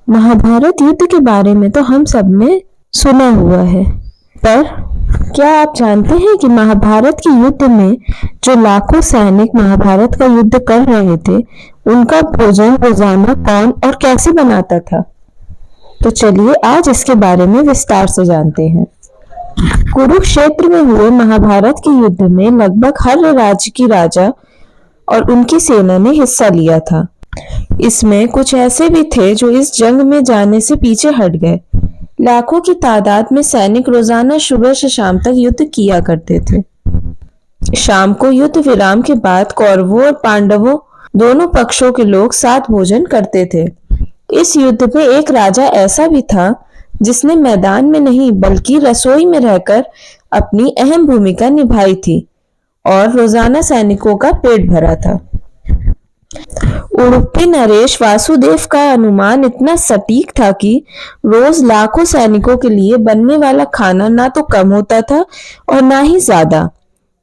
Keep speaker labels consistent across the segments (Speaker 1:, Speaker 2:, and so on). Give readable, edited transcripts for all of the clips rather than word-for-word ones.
Speaker 1: महाभारत युद्ध के बारे में तो हम सब ने सुना हुआ है, पर क्या आप जानते हैं कि महाभारत के युद्ध में जो लाखों सैनिक महाभारत का युद्ध कर रहे थे, उनका भोजन रोजाना कौन और कैसे बनाता था? तो चलिए आज इसके बारे में विस्तार से जानते हैं। कुरुक्षेत्र में हुए महाभारत के युद्ध में लगभग हर राज्य की राजा और उनकी सेना ने हिस्सा लिया था। इसमें कुछ ऐसे भी थे जो इस जंग में जाने से पीछे हट गए। लाखों की तादाद में सैनिक रोजाना सुबह से शाम तक युद्ध किया करते थे। शाम को युद्ध विराम के बाद कौरवों और पांडवों दोनों पक्षों के लोग साथ भोजन करते थे। इस युद्ध में एक राजा ऐसा भी था जिसने मैदान में नहीं बल्कि रसोई में रहकर अपनी अहम भूमिका निभाई थी और रोजाना सैनिकों का पेट भरा था। उडुपी नरेश वासुदेव का अनुमान इतना सटीक था कि रोज लाखों सैनिकों के लिए बनने वाला खाना ना तो कम होता था और ना ही ज्यादा।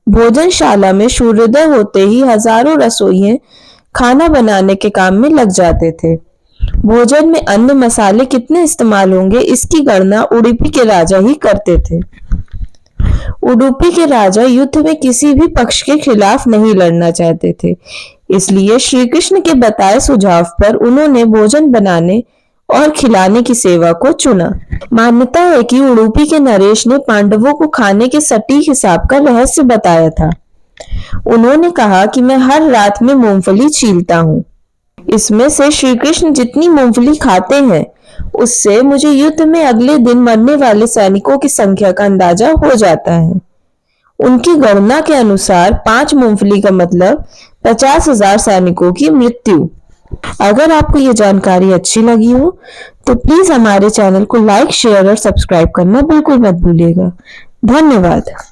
Speaker 1: भोजनशाला में सूर्योदय होते ही हजारों रसोइये खाना बनाने के काम में लग जाते थे। भोजन में अन्न मसाले कितने इस्तेमाल होंगे इसकी गणना उडुपी के राजा ही करते थे। उडुपी के राजा युद्ध में किसी भी पक्ष के खिलाफ नहीं लड़ना चाहते थे, इसलिए श्री कृष्ण के बताए सुझाव पर उन्होंने भोजन बनाने और खिलाने की सेवा को चुना। मान्यता है कि उडुपी के नरेश ने पांडवों को खाने के सटीक हिसाब का रहस्य बताया था। उन्होंने कहा कि मैं हर रात में मूंगफली छीलता हूँ। इसमें से श्री कृष्ण जितनी मूंगफली खाते हैं उससे मुझे युद्ध में अगले दिन मरने वाले सैनिकों की संख्या का अंदाजा हो जाता है। उनकी गणना के अनुसार 5 मूंगफली का मतलब 50,000 सैनिकों की मृत्यु। अगर आपको ये जानकारी अच्छी लगी हो तो प्लीज हमारे चैनल को लाइक, शेयर और सब्सक्राइब करना बिल्कुल मत भूलिएगा। धन्यवाद।